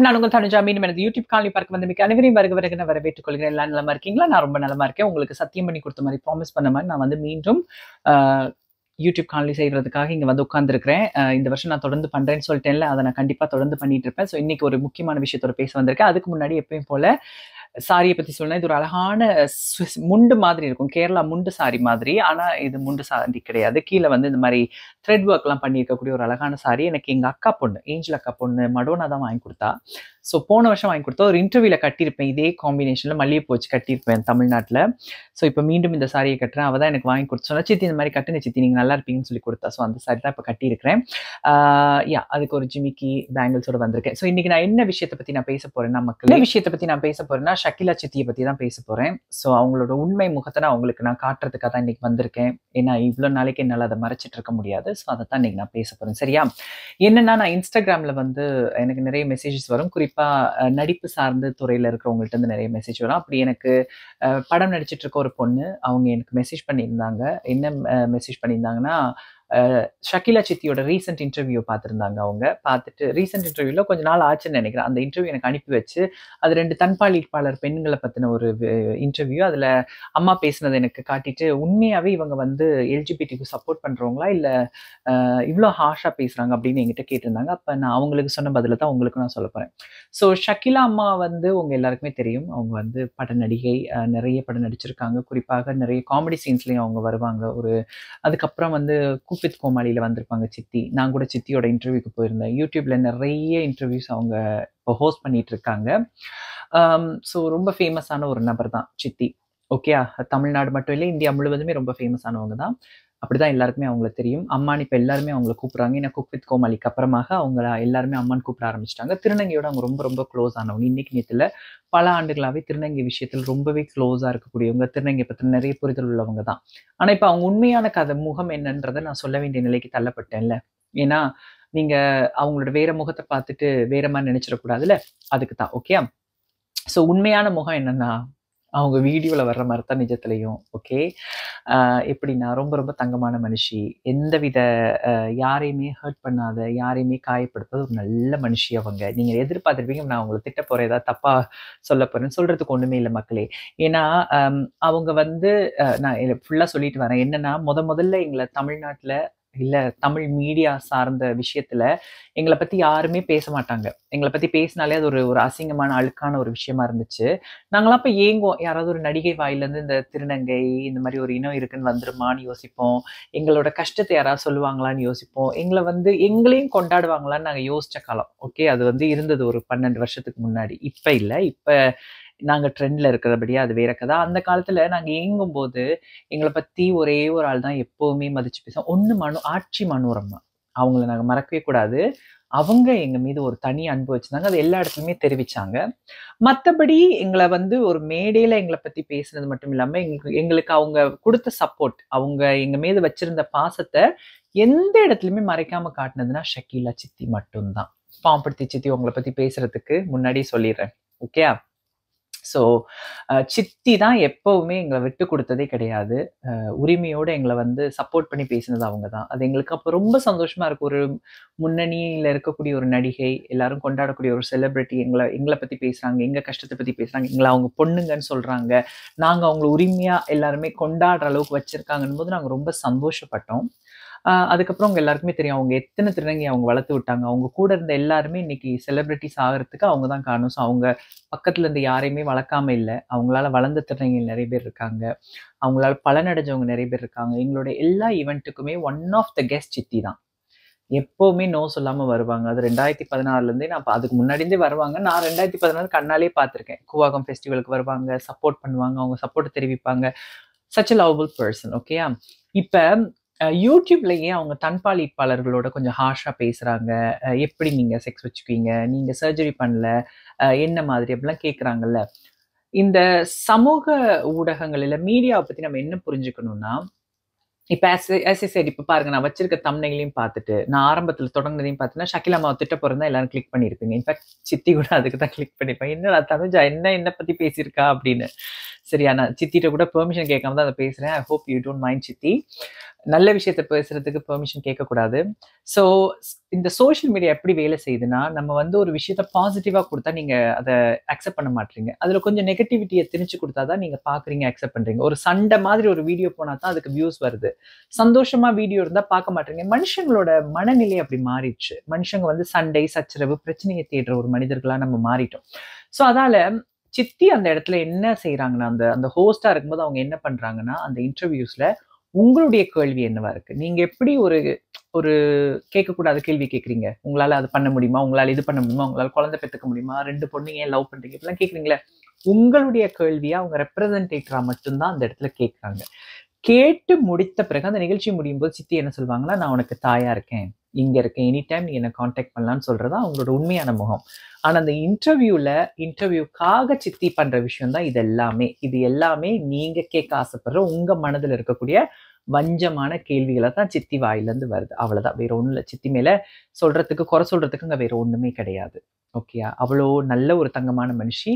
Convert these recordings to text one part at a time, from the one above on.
வணக்கம். நான் உங்கள் தனுஜா. மீண்டும் எனது யூடியூப் காணொலி பார்க்க வந்த மிக்க அனைவரையும் வருக வரவேற்றுக் கொள்கிறேன். எல்லாம் நலமா இருக்கீங்களா? நான் ரொம்ப நலமா இருக்கேன். உங்களுக்கு சத்தியம் பண்ணி கொடுத்த மாதிரி, ப்ராமிஸ் பண்ண மாதிரி நான் வந்து மீண்டும் யூடியூப் காணொலி செய்யறதுக்காக இங்க வந்து உட்கார்ந்துருக்கிறேன். இந்த வருஷம் நான் தொடர்ந்து பண்றேன்னு சொல்லிட்டேன்ல, அதை நான் கண்டிப்பா தொடர்ந்து பண்ணிட்டு இருப்பேன். ஸோ இன்னைக்கு ஒரு முக்கியமான விஷயத்தோட பேச வந்திருக்கேன். அதுக்கு முன்னாடி எப்பயும் போல சாரியை பத்தி சொல்லணும். இது ஒரு அழகான முண்டு மாதிரி இருக்கும், கேரளா முண்டு சாரி மாதிரி. ஆனா இது முண்டு சாரி கிடையாது. கீழே வந்து இந்த மாதிரி த்ரெட் ஒர்க் எல்லாம் பண்ணியிருக்கக்கூடிய ஒரு அழகான சாரி எனக்கு எங்க அக்கா பொண்ணு, ஏஞ்சல் அக்கா பொண்ணு மடோனா தான் வாங்கி கொடுத்தா. ஸோ போன வருஷம் வாங்கி கொடுத்தா. ஒரு இன்டர்வியூல கட்டியிருப்பேன், இதே காம்பினேஷன்ல மல்லிகைப்பூ வச்சு கட்டியிருப்பேன் தமிழ்நாட்டில். ஸோ இப்போ மீண்டும் இந்த சாரியை கட்டுறேன். அவள் தான் எனக்கு வாங்கி கொடுத்து சொன்னா, சித்தி இந்த மாதிரி கட்டுங்க சித்தி, நீங்க நல்லா இருப்பீங்கன்னு சொல்லி கொடுத்தா. ஸோ அந்த சாரி தான் இப்போ கட்டியிருக்கிறேன். அதுக்கு ஒரு ஜிமிக்கி பேங்கிள்ஸோட வந்திருக்கேன். ஸோ இன்னைக்கு நான் என்ன விஷயத்தை பத்தி நான் பேச போறேன்னா, மக்கள் என்ன விஷயத்தை பத்தி நான் பேச போறேன்னா, ஷக்கிலா சித்தியை பத்தி தான் பேச போறேன். ஸோ அவங்களோட உண்மை முகத்தை நான் உங்களுக்கு நான் காட்டுறதுக்காக தான் இன்னைக்கு வந்திருக்கேன். ஏன்னா இவ்வளோ நாளைக்கு என்னால் அதை மறைச்சிட்டு இருக்க முடியாது. ஸோ அதை தான் இன்னைக்கு நான் பேச போறேன். சரியா? என்னன்னா, நான் இன்ஸ்டாகிராம்ல வந்து எனக்கு நிறைய மெசேஜஸ் வரும். குறிப்பா நடிப்பு சார்ந்த துறையில இருக்கிறவங்கள்ட்ட இருந்து நிறைய மெசேஜ் வரும். அப்படி எனக்கு படம் நடிச்சிட்டு இருக்க ஒரு பொண்ணு, அவங்க எனக்கு மெசேஜ் பண்ணியிருந்தாங்க. என்ன மெசேஜ் பண்ணியிருந்தாங்கன்னா, ஷக்கிலா சித்தியோட ரீசெண்ட் இன்டர்வியூ பார்த்துருந்தாங்க. அவங்க பார்த்துட்டு, ரீசெண்ட் இன்டர்வியூல கொஞ்ச நாள் ஆச்சுன்னு நினைக்கிறேன், அந்த இன்டர்வியூ எனக்கு அனுப்பி வச்சு, அது 2 தன்பாலிப்பாளர் பெண்களை பத்தின ஒரு இன்டர்வியூ. அதுல அம்மா பேசினதை எனக்கு காட்டிட்டு, உண்மையாவே இவங்க வந்து எல்ஜிபிடிக்கு சப்போர்ட் பண்றவங்களா இல்ல இவ்வளோ ஹார்ஷா பேசுறாங்க அப்படின்னு என்கிட்ட கேட்டிருந்தாங்க. அப்ப நான் அவங்களுக்கு சொன்ன பதில தான் உங்களுக்கு நான் சொல்ல போறேன். ஸோ ஷக்கிலா அம்மா வந்து உங்க எல்லாருக்குமே தெரியும். அவங்க வந்து பட நடிகை, நிறைய படம் நடிச்சிருக்காங்க. குறிப்பாக நிறைய காமெடி சீன்ஸ்லயும் அவங்க வருவாங்க. அதுக்கப்புறம் வந்து வித் கோமாளியில வந்திருப்பாங்க சித்தி. நான் கூட சித்தியோட இன்டர்வியூக்கு போயிருந்தேன். யூடியூப்ல நிறைய இன்டர்வியூஸ் அவங்க இப்போ ஹோஸ்ட் பண்ணிட்டு இருக்காங்க. ஸோ ரொம்ப ஃபேமஸான ஒரு நபர் தான் சித்தி. ஓகே, தமிழ்நாடு மட்டும் இல்லை, இந்தியா முழுவதுமே ரொம்ப ஃபேமஸானவங்க தான். அப்படிதான் எல்லாருக்குமே அவங்கள தெரியும். அம்மான்னு இப்போ எல்லாருமே அவங்கள கூப்பிடுறாங்க. ஏன்னா வித் கோமாளிக்கு அப்புறமாக அவங்க எல்லாருமே அம்மான்னு கூப்பிட ஆரம்பிச்சிட்டாங்க. திருநங்கையோட அவங்க ரொம்ப ரொம்ப க்ளோஸ் ஆனவங்க. இன்னைக்கு நேத்துல பல ஆண்டுகளாகவே திருநங்கை விஷயத்தில் ரொம்பவே க்ளோஸாக இருக்கக்கூடியவங்க, திருநங்கை பற்றி நிறைய புரிதல் உள்ளவங்க தான். ஆனால் இப்போ அவங்க உண்மையான கதை முகம் என்னன்றதை நான் சொல்ல வேண்டிய நிலைக்கு தள்ளப்பட்டேன்ல. ஏன்னா நீங்க அவங்களோட வேற முகத்தை பார்த்துட்டு வேற மாதிரி நினைச்சிடக்கூடாதுல்ல, அதுக்கு தான். ஓகே, ஸோ உண்மையான முகம் என்னன்னா, அவங்க வீடியோவில் வர்ற மாதிரி தான் நிஜத்துலையும். ஓகே, எப்படின்னா ரொம்ப ரொம்ப தங்கமான மனுஷி, எந்தவித யாரையுமே ஹர்ட் பண்ணாத, யாரையுமே காயப்படுத்தாத ஒரு நல்ல மனுஷி அவங்க. நீங்கள் எதிர்பார்த்துருப்பீங்க நான் அவங்களை திட்ட போகிறேன், ஏதாவது தப்பாக சொல்ல போகிறேன்னு. சொல்கிறதுக்கு ஒன்றுமே இல்லை மக்களே. ஏன்னா அவங்க வந்து நான் ஃபுல்லாக சொல்லிட்டு வரேன். என்னன்னா, முதல்ல எங்களை தமிழ்நாட்டில் இல்லை தமிழ் மீடியா சார்ந்த விஷயத்துல எங்களை பத்தி யாருமே பேச மாட்டாங்க. எங்களை பத்தி பேசினாலே அது ஒரு அசிங்கமான அழுக்கான ஒரு விஷயமா இருந்துச்சு. நாங்களாம் அப்ப ஏங்குவோம், யாராவது ஒரு நடிகை வாயிலிருந்து இந்த திருநங்கை இந்த மாதிரி ஒரு இனம் இருக்குன்னு வந்துருமான்னு யோசிப்போம். எங்களோட கஷ்டத்தை யாராவது சொல்லுவாங்களான்னு யோசிப்போம். எங்களை வந்து எங்களையும் கொண்டாடுவாங்களான்னு நாங்கள் யோசிச்ச காலம். ஓகே, அது வந்து இருந்தது ஒரு 12 வருஷத்துக்கு முன்னாடி. இப்ப இல்லை, இப்ப நாங்க ட்ரெண்ட்ல இருக்கிறபடியா அது வேற கதை. அந்த காலத்துல நாங்க இயங்கும் போது எங்களை பத்தி ஒரே ஒரு ஆள் தான் எப்பவுமே மதிச்சு பேசுவோம். ஒண்ணு ஆட்சி மனோரமா, அவங்கள நாங்க மறக்கவே கூடாது. அவங்க எங்க மீது ஒரு தனி அன்பு வச்சிருந்தாங்க. அது எல்லா இடத்துலயுமே தெரிவிச்சாங்க. மற்றபடி எங்களை வந்து ஒரு மேடையில எங்களை பத்தி பேசுனது மட்டும் இல்லாம எங்களுக்கு அவங்க கொடுத்த சப்போர்ட், அவங்க எங்க மீது வச்சிருந்த பாசத்தை எந்த இடத்துலயுமே மறைக்காம காட்டினதுன்னா ஷக்கிலா சித்தி மட்டும்தான். பாம்படுத்தி சித்தி உங்களை பத்தி பேசுறதுக்கு முன்னாடி சொல்லிடுறேன். ஓகே, ஸோ சித்தி தான் எப்பவுமே எங்களை விட்டு கொடுத்ததே கிடையாது. உரிமையோடு எங்களை வந்து சப்போர்ட் பண்ணி பேசினது அவங்க தான். அது எங்களுக்கு அப்போ ரொம்ப சந்தோஷமா இருக்கு. ஒரு முன்னணியில் இருக்கக்கூடிய ஒரு நடிகை, எல்லாரும் கொண்டாடக்கூடிய ஒரு செலிபிரிட்டி எங்களை பத்தி பேசுறாங்க, எங்க கஷ்டத்தை பத்தி பேசுறாங்க, எங்களை அவங்க பொண்ணுங்கன்னு சொல்றாங்க, நாங்க அவங்கள உரிமையா எல்லாருமே கொண்டாடுற அளவுக்கு வச்சிருக்காங்கன்னு போது நாங்க ரொம்ப சந்தோஷப்பட்டோம். அதுக்கப்புறம் அவங்க எல்லாருக்குமே தெரியும், அவங்க எத்தனை திருநங்கை அவங்க வளர்த்து விட்டாங்க. அவங்க கூட இருந்த எல்லாருமே இன்னைக்கு செலிபிரிட்டிஸ் ஆகிறதுக்கு அவங்க தான் காரணம். ஸோ அவங்க பக்கத்துல இருந்து யாரையுமே வளர்க்காம இல்லை. அவங்களால வளர்ந்த திருநங்கைகள் நிறைய பேர் இருக்காங்க. அவங்களால பலனடைஞ்சவங்க நிறைய பேர் இருக்காங்க. எங்களுடைய எல்லா ஈவெண்ட்டுக்குமே ஒன் ஆஃப் த கெஸ்ட் சித்தி தான். எப்பவுமே நோ சொல்லாம வருவாங்க. அது 2016 நான் அதுக்கு முன்னாடியே வருவாங்க. நான் 2016 கண்ணாலே பார்த்துருக்கேன். கூவாகம் ஃபெஸ்டிவலுக்கு வருவாங்க, சப்போர்ட் பண்ணுவாங்க, அவங்க சப்போர்ட் தெரிவிப்பாங்க. Such a lovable person. ஓகேயா, இப்ப யூடியூப்லயே அவங்க தன்பாலிப்பாளர்களோட கொஞ்சம் ஹார்ஷா பேசுறாங்க. எப்படி நீங்க செக்ஸ் வச்சுக்குவீங்க, நீங்க சர்ஜரி பண்ணல, என்ன மாதிரி அப்படிலாம் கேட்குறாங்கல்ல. இந்த சமூக ஊடகங்களில் மீடியாவை பத்தி நம்ம என்ன புரிஞ்சுக்கணும்னா, இப்ப இப்ப பாருங்க, நான் வச்சிருக்க தம்ப்நெயிலையும் பார்த்துட்டு, நான் ஆரம்பத்துல தொடங்கினதையும் பார்த்தீங்கன்னா, ஷக்கிலா அம்மாவை திட்ட போறதா எல்லாரும் கிளிக் பண்ணியிருப்பீங்க. இன்ஃபேக்ட் சித்தி கூட அதுக்கு தான் கிளிக் பண்ணிருப்பேன். என்னடா தனுஜா என்ன பத்தி பேசியிருக்கா அப்படின்னு. சரியா, நான் சித்திட்ட கூட பெர்மிஷன் கேட்காம தான் அதை பேசுறேன். I hope you don't mind சித்தி. நல்ல விஷயத்த பேசுறதுக்கு பெர்மிஷன் கேட்கக்கூடாது. ஸோ இந்த சோஷியல் மீடியா எப்படி வேலை செய்யுதுன்னா, நம்ம வந்து ஒரு விஷயத்த பாசிட்டிவா குடுத்தா நீங்க அத அக்செப்ட் பண்ண மாட்றீங்க. அதுல கொஞ்சம் நெகட்டிவிட்டிய திணிச்சு குடுத்தா தான் நீங்க பார்க்குறீங்க, அக்செப்ட் பண்றீங்க. ஒரு சண்டை மாதிரி ஒரு வீடியோ போனா தான் அதுக்கு வியூஸ் வருது. சந்தோஷமா வீடியோ இருந்தா பார்க்க மாட்றீங்க. மனுஷங்களோட மனநிலை அப்படி மாறிடுச்சு. மனுஷங்க வந்து சண்டை, சச்சரவு, பிரச்சனைய தேடுற ஒரு மனிதர்களா நம்ம மாறிட்டோம். ஸோ அதால சித்தி அந்த இடத்துல என்ன செய்றாங்கன்னா, அந்த அந்த ஹோஸ்ட்டா இருக்கும்போது அவங்க என்ன பண்றாங்கன்னா, அந்த இன்டர்வியூஸ்ல உங்களுடைய கேள்வி என்னவா இருக்கு? நீங்க எப்படி ஒரு ஒரு கேட்கக்கூடாத கேள்வி கேட்கிறீங்க? உங்களால அது பண்ண முடியுமா? உங்களால இது பண்ண முடியுமா? உங்களால குழந்தை பெத்துக்க முடியுமா? 2 பொண்ணு ஏன் லவ் பண்றீங்க? இப்படிலாம் கேட்கிறீங்கல்ல. உங்களுடைய கேள்விய அவங்க ரெப்ரசன்டேட்டரா மட்டும் தான் அந்த இடத்துல கேட்கறாங்க. கேட்டு முடித்த பிறகு அந்த நிகழ்ச்சி முடியும்போது சித்தி என்ன சொல்வாங்கன்னா, "நான் உனக்கு தாயா இருக்கேன். இங்க இருக்கேன். எனி டைம் நீ என்ன கான்டாக்ட் பண்ணலாம்னு" சொல்றது தான் அவங்களோட உண்மையான முகம். ஆனா அந்த இன்டர்வியூக்காக சித்தி பண்ற விஷயம் தான் இது எல்லாமே. இது எல்லாமே நீங்க கேட்க ஆசைப்படுற உங்க மனதுல இருக்கக்கூடிய வஞ்சமான கேள்விகள தான் சித்தி வாயிலருந்து வருது. அவ்வளவுதான். வேற ஒண்ணும் இல்ல. சித்தி மேல சொல்றதுக்கு, குறை சொல்றதுக்கு அங்க வேற ஒண்ணுமே கிடையாது. ஓகேயா? அவ்வளோ நல்ல ஒரு தங்கமான மனுஷி.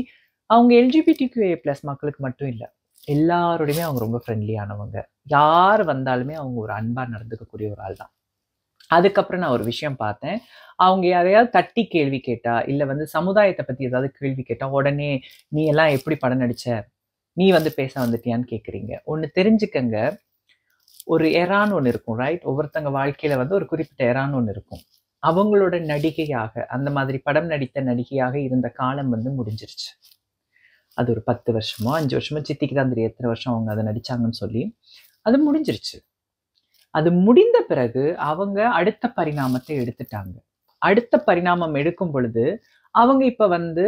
அவங்க LGBTQIA+ மக்களுக்கு மட்டும் இல்ல. எல்லாரோடையுமே அவங்க ரொம்ப ஃப்ரெண்ட்லியானவங்க. யார் வந்தாலுமே அவங்க ஒரு அன்பா நடந்துக்கக்கூடிய ஒரு ஆள் தான். அதுக்கப்புறம் நான் ஒரு விஷயம் பார்த்தேன். அவங்க யாரையாவது தட்டி கேள்வி கேட்டா, இல்ல வந்து சமுதாயத்த பத்தி ஏதாவது கேள்வி கேட்டா, உடனே "நீ எல்லாம் எப்படி படம் நடிச்ச? நீ வந்து பேச வந்துட்டியான்னு?" கேட்கிறீங்க. ஒண்ணு தெரிஞ்சுக்கங்க. ஒரு எரான்னு ஒண்ணு இருக்கும், ரைட்? ஒவ்வொருத்தங்க வாழ்க்கையில வந்து ஒரு குறிப்பிட்ட எரான்னு ஒண்ணு இருக்கும். அவங்களோட நடிகையாக, அந்த மாதிரி படம் நடித்த நடிகையாக இருந்த காலம் வந்து முடிஞ்சிருச்சு. அது ஒரு 10 வருஷமோ, 5 வருஷமோ சித்திக்கு தான் தெரியும் எத்தன வருஷம் அவங்க அத நடிச்சாங்கன்னு சொல்லி. அது முடிஞ்சிருச்சு. அது முடிந்த பிறகு அவங்க அடுத்த பரிணாமத்தை எடுத்துட்டாங்க. அடுத்த பரிணாமம் எடுக்கும் பொழுது, அவங்க இப்ப வந்து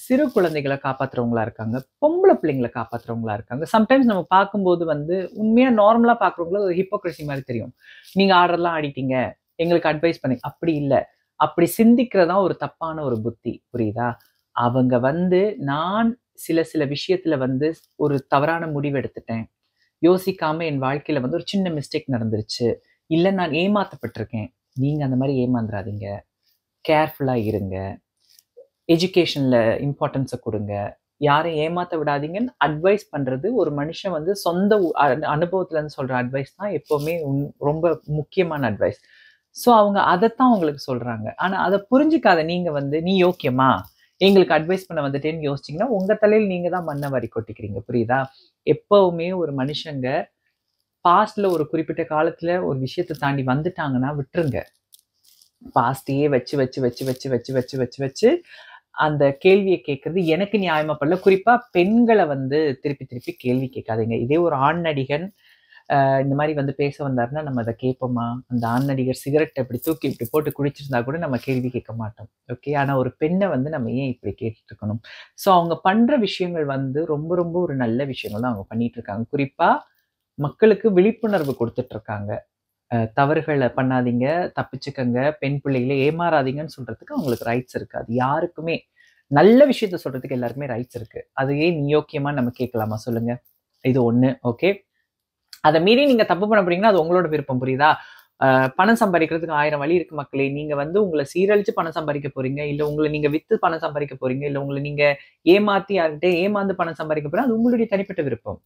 சிறு குழந்தைகள காப்பாத்துறவங்களா இருக்காங்க. பொம்பள பிள்ளைங்கள காப்பாத்துறவங்களா இருக்காங்க. சம்டைம்ஸ் நம்ம பார்க்கும்போது வந்து உண்மையா நார்மலா பார்க்குறவங்கள ஒரு ஹிப்போக்ரஸி மாரி தெரியும். நீங்க ஆடுறதெல்லாம் ஆடிட்டீங்க. எங்களுக்கு அட்வைஸ் பண்ணி அப்படி இல்ல. அப்படி சிந்திக்கிறது தான் ஒரு தப்பான ஒரு புத்தி. புரியுதா? அவங்க வந்து நான் சில சில விஷயத்துல வந்து ஒரு தவறான முடிவு எடுத்துட்டேன். யோசிக்காம என் வாழ்க்கையில வந்து ஒரு சின்ன மிஸ்டேக் நடந்துருச்சு. இல்ல நான் ஏமாத்தப்பட்டுருக்கேன். நீங்க அந்த மாரி ஏமாந்துறாதீங்க. கேர்ஃபுல்லா இருங்க. எஜுகேஷன்ல இம்பார்ட்டன்ஸ குடுங்க. யாரையும் ஏமாத்த விடாதீங்கன்னு அட்வைஸ் பண்றது ஒரு மனுஷன் வந்து சொந்த அனுபவத்துல இருந்து சொல்ற அட்வைஸ் தான் எப்பவுமே ரொம்ப முக்கியமான அட்வைஸ். ஸோ அவங்க அதத்தான் உங்களுக்கு சொல்றாங்க. ஆனா அத புரிஞ்சுக்காத நீங்க வந்து, "நீ யோக்கியமா? எங்களுக்கு அட்வைஸ் பண்ண வந்துட்டேன்னு" யோசிச்சீங்கன்னா, உங்க தலையில நீங்க தான் மண்ண வாரி கொட்டிக்கிறீங்க. புரியுதா? எப்பவுமே ஒரு மனுஷங்க பாஸ்ட்ல ஒரு குறிப்பிட்ட காலத்துல ஒரு விஷயத்த தாண்டி வந்துட்டாங்கன்னா விட்டுருங்க. பாஸ்ட்டையே வச்சு, வச்சு, வச்சு, வச்சு, வச்சு, வச்சு, வச்சு, வச்சு அந்த கேள்விய கேட்கறது எனக்கு நியாயமா படல. குறிப்பா பெண்கள வந்து திருப்பி, திருப்பி கேள்வி கேட்காதீங்க. இதே ஒரு ஆண் நடிகன் இந்த மாரி வந்து பேச வந்தாருன்னா, நம்ம அத கேட்போமா? அந்த ஆண் நடிகர் சிகரெட்ட இப்படி தூக்கி இப்படி போட்டு குடிச்சிருந்தா கூட நம்ம கேள்வி கேட்க மாட்டோம். ஓகே. ஆனா ஒரு பெண்ண வந்து நம்ம ஏன் இப்படி கேட்டுட்டு இருக்கணும்? ஸோ அவங்க பண்ற விஷயங்கள் வந்து ரொம்ப, ரொம்ப ஒரு நல்ல விஷயங்கள் தான் அவங்க பண்ணிட்டு இருக்காங்க. குறிப்பா மக்களுக்கு விழிப்புணர்வு குடுத்துட்டு இருக்காங்க. தவறுகள பண்ணாதீங்க, தப்பிச்சுக்கங்க, பெண் பிள்ளைகள ஏமாறாதீங்கன்னு சொல்றதுக்கு அவங்களுக்கு ரைட்ஸ் இருக்கு. அது யாருக்குமே நல்ல விஷயத்த சொல்றதுக்கு எல்லாருக்குமே ரைட்ஸ் இருக்கு. அதையே நீ யோக்கியமான்னு நம்ம கேட்கலாமா சொல்லுங்க? இது 1. ஓகே. அத மீறி நீங்க தப்பு பண்ண போறீங்கன்னா, அது உங்களோட விருப்பம் புரியுதா? அ பணம் சம்பாரிக்கிறதுக்கு 1000 வழி இருக்கு மக்களே. நீங்க வந்து உங்கள சீரழிச்சு பணம் சம்பாரிக்க போறீங்க. இல்ல உங்கள நீங்க வித்து பணம் சம்பாரிக்க போறீங்க. இல்ல உங்கள நீங்க ஏமாத்தி யார்கிட்ட ஏமாந்து பணம் சம்பாரிக்க போறீங்க. அது உங்களுடைய தனிப்பட்ட விருப்பம்.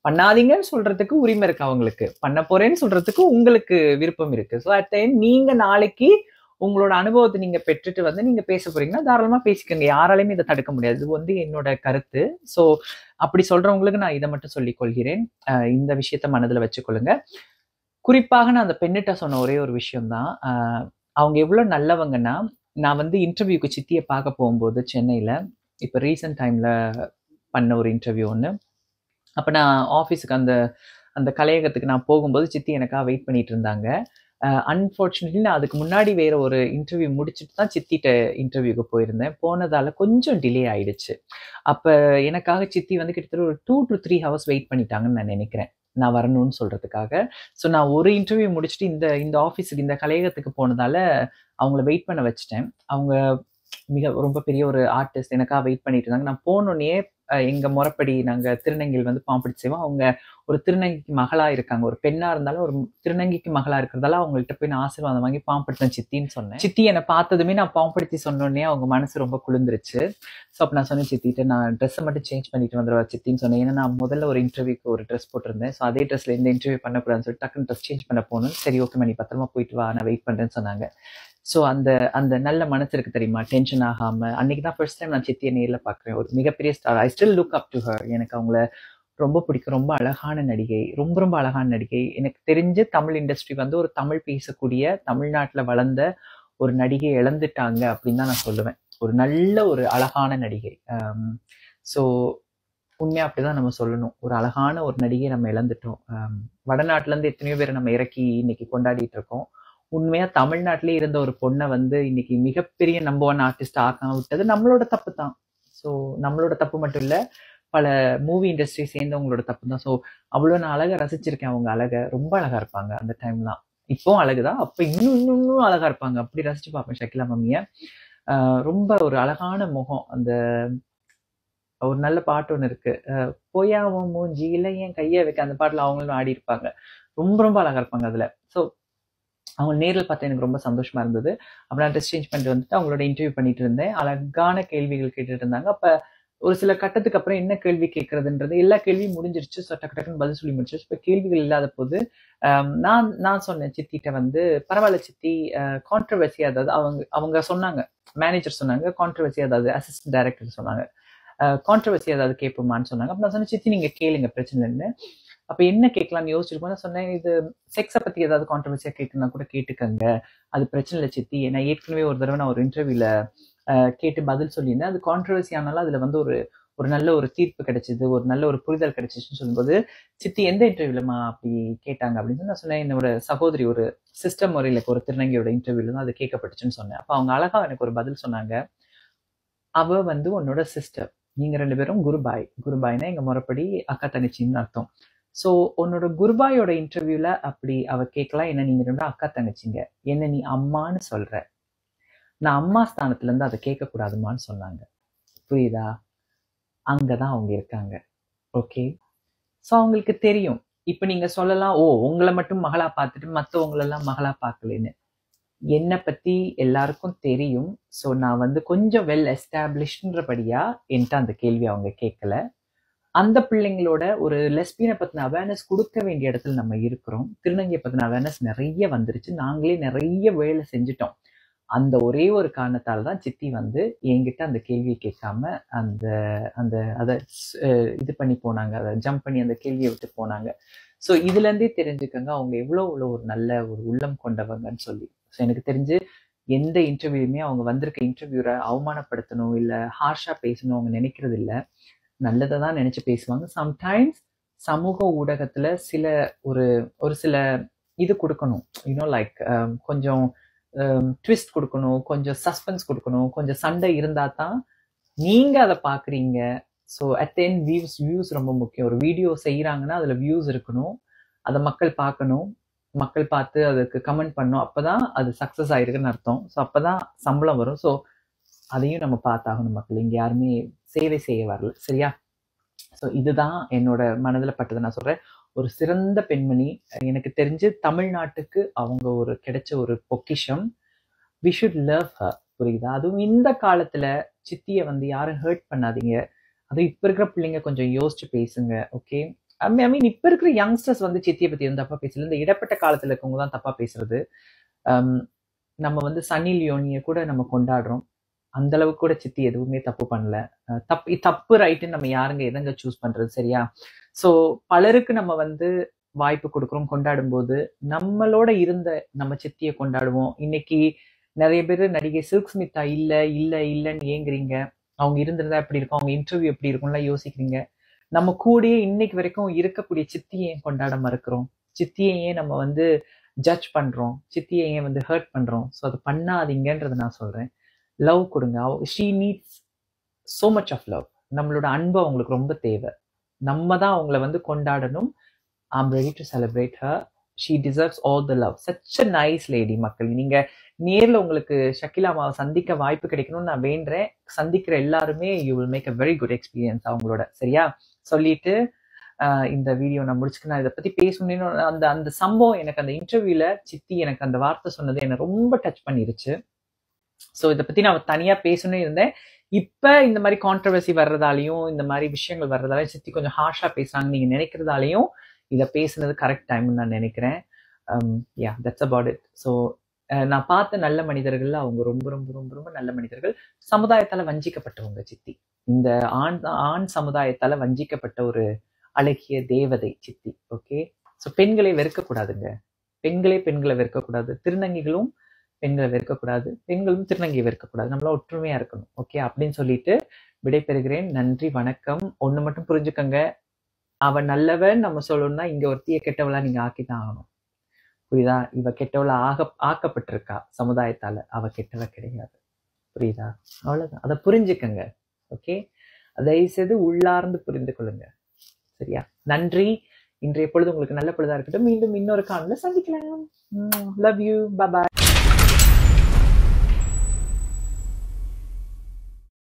பண்ணாதீங்கன்னு சொல்றதுக்கு உரிமை இருக்கு அவங்களுக்கு. பண்ண போறேன்னு சொல்றதுக்கு உங்களுக்கு விருப்பம் இருக்கு. ஸோ அட் த எண்ட் நீங்க நாளைக்கு உங்களோட அனுபவத்த நீங்க பெற்றுட்டு வந்து நீங்க பேச போறீங்கன்னா, தாராளமா பேசிக்கங்க. யாராலயுமே இத தடுக்க முடியாது. இது வந்து என்னோட கருத்து. ஸோ அப்படி சொல்றவங்களுக்கு நான் இத மட்டும் சொல்லிக் கொள்கிறேன். இந்த விஷயத்த மனதுல வச்சுக்கொள்ளுங்க. குறிப்பாக நான் அந்த பெண்ணிட்ட சொன்ன ஒரே ஒரு விஷயம் தான். அவங்க எவ்வளோ நல்லவங்கன்னா, நான் வந்து இன்டர்வியூக்கு சித்திய பார்க்க போகும்போது சென்னையில, இப்ப ரீசென்ட் டைம்ல பண்ண ஒரு இன்டர்வியூ ஒண்ணு. அப்ப நான் ஆஃபீஸுக்கு அந்த அந்த கலையகத்துக்கு நான் போகும்போது சித்தி எனக்காக வெயிட் பண்ணிட்டு இருந்தாங்க. அன்ஃபார்ச்சுனேட்லி நான் அதுக்கு முன்னாடி வேற ஒரு இன்டர்வியூ முடிச்சுட்டு தான் சித்திட்ட இன்டர்வியூக்கு போயிருந்தேன். போனதால கொஞ்சம் டிலே ஆயிடுச்சு. அப்ப எனக்காக சித்தி வந்து கிட்டத்தட்ட ஒரு 2 to 3 ஹவர்ஸ் வெயிட் பண்ணிட்டாங்கன்னு நான் நெனைக்கிறேன். நான் வரணும்னு சொல்றதுக்காக. ஸோ நான் ஒரு இன்டர்வியூ முடிச்சுட்டு இந்த இந்த ஆஃபீஸுக்கு இந்த கலையகத்துக்கு போனதால, அவங்கள வெயிட் பண்ண வச்சுட்டேன். அவங்க ரொம்ப பெரிய ஒரு ஆர்டிஸ்ட் எனக்காக வெயிட் பண்ணிட்டு இருந்தாங்க. நான் போனோனயே எங்க முறைப்படி நாங்க திருநங்கையில் வந்து பாம்படிச்சு செய்வோம். அவங்க ஒரு திருநங்கைக்கு மகளா இருக்காங்க. ஒரு பெண்ணா இருந்தாலும் ஒரு திருநங்கைக்கு மகளா இருக்கிறதால அவங்கள்ட்ட போய் நான் ஆசீர்வாதம் வாங்கி பாம்படுத்தேன் சித்தின்னு சொன்னேன். சித்தி என்னை பார்த்ததுமே நான் பாம்படுத்தி சொன்னோடனே அவங்க மனசு ரொம்ப குளிர்ந்துருச்சு. ஸோ அப்போ நான் சொன்னேன் சித்திட்ட, நான் ட்ரெஸ்ஸை மட்டும் சேஞ்ச் பண்ணிட்டு வந்துடுவா சித்தின்னு சொன்னேன். ஏன்னா நான் முதல்ல ஒரு இன்டர்வியூக்கு ஒரு ட்ரெஸ் போட்டிருந்தேன். ஸோ அதே ட்ரெஸ்ல எந்த இன்டர்வியூ பண்ணக்கூடாதுன்னு சொல்லிட்டு டக்குன்னு ட்ரெஸ் சேஞ்ச் பண்ண போகணும். சரி ஓகே நீ பத்திரமா போயிட்டு வா, நான் வெயிட் பண்றேன்னு சொன்னாங்க. ஸோ அந்த அந்த நல்ல மனசு இருக்கு தெரியுமா, டென்ஷன் ஆகாம. அன்னைக்கு தான் ஃபர்ஸ்ட் டைம் நான் சித்தியை நேரில் பார்க்குறேன். ஒரு மிகப்பெரிய star. I still look up to her. எனக்கு அவங்கள ரொம்ப பிடிக்கும். ரொம்ப அழகான நடிகை, ரொம்ப ரொம்ப அழகான நடிகை. எனக்கு தெரிஞ்சு தமிழ் இண்டஸ்ட்ரி வந்து ஒரு தமிழ் பேசக்கூடிய தமிழ்நாட்டில் வளர்ந்த ஒரு நடிகை இழந்துட்டாங்க அப்படின்னு தான் நான் சொல்லுவேன். ஒரு நல்ல ஒரு அழகான நடிகை. ஸோ உண்மையா அப்படிதான் நம்ம சொல்லணும். ஒரு அழகான ஒரு நடிகையை நம்ம இழந்துட்டோம். வடநாட்டுல இருந்து எத்தனையோ பேரை நம்ம இறக்கி இன்னைக்கு கொண்டாடிட்டு இருக்கோம். உண்மையா தமிழ்நாட்டிலே இருந்த ஒரு பொண்ணை வந்து இன்னைக்கு மிகப்பெரிய நம்பர் 1 ஆர்டிஸ்ட் ஆக்காம விட்டது நம்மளோட தப்பு தான். ஸோ நம்மளோட தப்பு மட்டும் இல்ல, பல மூவி இண்டஸ்ட்ரி சேர்ந்தவங்களோட தப்பு தான். ஸோ அவ்வளோ நான் அழகா ரசிச்சிருக்கேன். அவங்க அழகை ரொம்ப அழகா இருப்பாங்க அந்த டைம்லாம். இப்போவும் அழகுதான், அப்ப இன்னும் அழகா இருப்பாங்க. அப்படி ரசிச்சு பார்ப்பேன் ஷக்கிலா மம்மிய. ரொம்ப ஒரு அழகான முகம். அந்த ஒரு நல்ல பாட்டு ஒன்று இருக்கு, போயாவும் மூஞ்சியில என் கையை வைக்க, அந்த பாட்டுல அவங்களும் ஆடி இருப்பாங்க. ரொம்ப ரொம்ப அழகா இருப்பாங்க அதுல. ஸோ அவங்க நேரில் பார்த்தா எனக்கு ரொம்ப சந்தோஷமா இருந்தது. அப்போ நான் ட்ரெஸ் சேஞ்ச் பண்ணிட்டு வந்துட்டு அவங்களோட இன்டர்வியூ பண்ணிட்டு இருந்தேன். அழகான கேள்விகள் கேட்டுட்டு இருந்தாங்க. அப்ப ஒரு சில கட்டத்துக்கு அப்புறம் என்ன கேள்வி கேட்கறதுன்றது, எல்லா கேள்வியும் முடிஞ்சிருச்சு. ஸோ டக்கு டக்குன்னு பதில் சொல்லி முடிச்சிருச்சு. இப்போ கேள்விகள் இல்லாத போது நான் சொன்னேன் சித்திட்ட வந்து, பரவாயில்ல சித்தி, கான்ட்ரவர்சி, அதாவது அவங்க சொன்னாங்க, மேனேஜர் சொன்னாங்க கான்ட்ரவர்சி, அதாவது அசிஸ்டன்ட் டைரக்டர் சொன்னாங்க கான்ட்ரவர்சி ஏதாவது கேட்போமான்னு சொன்னாங்க. அப்ப நான் சொன்னேன் சித்தி நீங்க கேளுங்க, பிரச்சனை இல்லைன்னு. அப்ப என்ன கேட்கலாம்னு யோசிச்சிருப்போம். நான் சொன்னேன், இது செக்ஸை பத்தி ஏதாவது கான்ட்ரவர்சியா கேட்கணும்னா கூட கேட்டுக்கங்க, அது பிரச்சனை இல்லை சித்தி. ஏன்னா ஏற்கனவே ஒரு தடவை நான் ஒரு இன்டர்வியூல கேட்டு பதில் சொல்லியிருந்தேன். அது கான்ட்ரவர்சி ஆனாலும் அதுல வந்து ஒரு நல்ல ஒரு தீர்ப்பு கிடைச்சது, ஒரு நல்ல ஒரு புரிதல் கிடைச்சிச்சுன்னு சொல்லும்போது, சித்தி எந்த இன்டர்வியூலமா அப்படி கேட்டாங்க அப்படின்னு நான் சொன்னேன், என்னோட சகோதரி ஒரு சிஸ்டம் முறையில ஒரு திருநங்கையோட இன்டர்வியூல தான் அது கேட்கப்பட்டுச்சுன்னு சொன்னேன். அப்ப அவங்க அழகா எனக்கு ஒரு பதில் சொன்னாங்க. அவ வந்து உன்னோட சிஸ்டர், நீங்க 2 பேரும் குருபாய்னா எங்க முறைப்படி அக்கா தங்கச்சின்னு அர்த்தம். ஸோ உன்னோட குருபாயோட இன்டர்வியூல அப்படி அவ கேட்கலாம், என்ன நீங்க 2 அக்கா தங்கச்சிங்க, என்ன நீ அம்மான்னு சொல்ற, நான் அம்மா ஸ்தானத்துல இருந்து அதை கேட்கக்கூடாதுமான்னு சொன்னாங்க. புரியுதா? அங்கதான் அவங்க இருக்காங்க. ஓகே, ஸோ அவங்களுக்கு தெரியும். இப்ப நீங்க சொல்லலாம், ஓ உங்களை மட்டும் மகளா பார்த்துட்டு மற்றவங்களெல்லாம் மகளா பார்க்கலன்னு. என்னை பத்தி எல்லாருக்கும் தெரியும். ஸோ நான் வந்து கொஞ்சம் வெல் எஸ்டாப்ளிஷ்ன்றபடியா என்கிட்ட அந்த கேள்வி அவங்க கேட்கல. அந்த பிள்ளைங்களோட ஒரு லெஸ்பியனை பத்தின அவேர்னஸ் கொடுக்க வேண்டிய இடத்துல நம்ம இருக்கிறோம். திருநங்கையை பத்தின அவேர்னஸ் நிறைய வந்துருச்சு. நாங்களே நிறைய வேலை செஞ்சுட்டோம். அந்த ஒரே ஒரு காரணத்தால தான் சித்தி வந்து என்கிட்ட அந்த கேள்வியை கேட்காம அந்த அந்த அதை இது பண்ணி போனாங்க, அதை ஜம்ப் பண்ணி அந்த கேள்வியை விட்டு போனாங்க. ஸோ இதுல இருந்தே தெரிஞ்சுக்கங்க அவங்க எவ்வளவு ஒரு நல்ல ஒரு உள்ளம் கொண்டவங்கன்னு சொல்லி. ஸோ எனக்கு தெரிஞ்சு எந்த இன்டர்வியூமே அவங்க வந்திருக்க இன்டர்வியூரை அவமானப்படுத்தணும் இல்ல ஹார்ஷா பேசணும் அவங்க நினைக்கிறது இல்ல. நல்லதை தான் நினைச்சு பேசுவாங்க. சம்டைம்ஸ் சமூக ஊடகத்துல ஒரு சில இது கொடுக்கணும், யூனோ லைக் கொஞ்சம் ட்விஸ்ட் கொடுக்கணும், கொஞ்சம் சஸ்பென்ஸ் கொடுக்கணும், கொஞ்சம் சண்டை இருந்தா தான் நீங்க அதை பாக்குறீங்க. So at the end views ரொம்ப முக்கியம். ஒரு வீடியோ செய்யறாங்கன்னா அதுல வியூஸ் இருக்கணும், அதை மக்கள் பார்க்கணும், மக்கள் பார்த்து அதுக்கு கமெண்ட் பண்ணணும். அப்பதான் அது சக்சஸ் ஆயிருக்குன்னு அர்த்தம். ஸோ அப்பதான் சம்பளம் வரும். ஸோ அதையும் நம்ம பார்த்தாகணும். மக்கள் இங்க யாருமே சேவை செய்ய வரல, சரியா? ஸோ இதுதான் என்னோட மனதில் பட்டதை நான் சொல்றேன். ஒரு சிறந்த பெண்மணி, எனக்கு தெரிஞ்சு தமிழ்நாட்டுக்கு அவங்க ஒரு கிடைச்ச ஒரு பொக்கிஷம். வி ஷுட் லவ் ஹர், புரியுதா? அதுவும் இந்த காலத்துல சித்தியை வந்து யாரும் ஹர்ட் பண்ணாதீங்க. அதுவும் இப்ப இருக்கிற பிள்ளைங்க கொஞ்சம் யோசிச்சு பேசுங்க. ஓகே, ஐ மீன் இப்ப இருக்கிற யங்ஸ்டர்ஸ் வந்து சித்தியை பத்தி வந்து தப்பா பேசல. இந்த இடப்பட்ட காலத்துல இருக்கவங்க தான் தப்பா பேசுறது. நம்ம வந்து சன்னி லியோனிய கூட நம்ம கொண்டாடுறோம். அந்த அளவுக்கு கூட சித்தி எதுவுமே தப்பு பண்ணல. தப்பு ரைட்டுன்னு நம்ம யாருங்க எதங்க சூஸ் பண்றது, சரியா? ஸோ பலருக்கு நம்ம வந்து வாய்ப்பு கொடுக்குறோம் கொண்டாடும் போது, நம்மளோட இருந்த நம்ம சித்தியை கொண்டாடுவோம். இன்னைக்கு நிறைய பேர் நடிகை சில்க் ஸ்மிதா இல்லைன்னு ஏங்குறீங்க. அவங்க இருந்திருந்தா எப்படி இருக்கும், அவங்க இன்டர்வியூ எப்படி இருக்கும்லாம் யோசிக்கிறீங்க. நம்ம கூடயே இன்னைக்கு வரைக்கும் இருக்கக்கூடிய சித்தியை ஏன் கொண்டாட மறுக்கிறோம்? சித்தியை ஏன் நம்ம வந்து ஜட்ஜ் பண்றோம்? சித்தியை ஏன் வந்து ஹர்ட் பண்றோம்? ஸோ அதை பண்ணாதீங்கன்றதை நான் சொல்றேன். லவ் கொடுங்க. She needs so much of love. நம்மளோட அன்பு அவங்களுக்கு ரொம்ப தேவை. நம்ம தான் அவங்கள வந்து கொண்டாடணும். I'm ready to celebrate her. She deserves all the love. Such a nice lady. மக்கள், நீங்க நேர்ல உங்களுக்கு ஷக்கிலா அம்மாவை சந்திக்க வாய்ப்பு கிடைக்கணும்னு நான் வேண்டுறேன். சந்திக்கிற எல்லாருமே you will make a very good experience அவங்களோட. சரியா? சொல்லிட்டு இந்த வீடியோ நான் முடிச்சுக்க. நான் இதை பத்தி பேசணும்னு அந்த அந்த சம்பவம் எனக்கு அந்த இன்டர்வியூல சித்தி எனக்கு அந்த வார்த்தை சொன்னது என்னை ரொம்ப டச் பண்ணிருச்சு. ஸோ இதை பத்தி நான் தனியா பேசணும்னு இருந்தேன். இப்ப இந்த மாதிரி கான்ட்ரவர்சி வர்றதாலையும் இந்த மாதிரி விஷயங்கள் வர்றதாலையும் சித்தி கொஞ்சம் ஹார்ஷா பேசுறாங்க நீங்க நினைக்கிறதாலையும் இதை பேசுனது கரெக்ட் டைம்னு நான் நினைக்கிறேன். யா, தட்ஸ் அபவுட் இட். ஸோ நான் பார்த்த நல்ல மனிதர்கள் அவங்க ரொம்ப ரொம்ப ரொம்ப ரொம்ப நல்ல மனிதர்கள். சமுதாயத்தால வஞ்சிக்கப்பட்டவங்க சித்தி. இந்த ஆண் சமுதாயத்தால வஞ்சிக்கப்பட்ட ஒரு அழகிய தேவதை சித்தி. ஓகே, ஸோ பெண்களை வெறுக்கக்கூடாதுங்க. பெண்களை வெறுக்கக்கூடாது. திருநங்கைகளும் பெண்களை வெறுக்கக்கூடாது. பெண்களும் திருநங்கையை வெறுக்கக்கூடாது. நம்மளா ஒற்றுமையா இருக்கணும். ஓகே, அப்படின்னு சொல்லிட்டு விடைபெறுகிறேன். நன்றி, வணக்கம். ஒண்ணு மட்டும் புரிஞ்சுக்கங்க, அவன் நல்லவன் நம்ம சொல்லணும்னா இங்க ஒருத்திய கெட்டவளா நீங்க ஆக்கிதான் ஆகணும். புரியுதா? இவ கெட்டவளா ஆக்கப்பட்டிருக்கா சமுதாயத்தால. அவ கெட்டவ கிடையாது. புரியுதா? அவ்வளவுதான். அதை புரிஞ்சுக்கங்க. ஓகே, தயவு செய்து உள்ளார்ந்து புரிந்து கொள்ளுங்க. சரியா? நன்றி. இன்றைய பொழுது உங்களுக்கு நல்ல பொழுதா இருக்கட்டும். மீண்டும் இன்னொரு காணொளியில சந்திக்கலாம். Love you. Bye bye.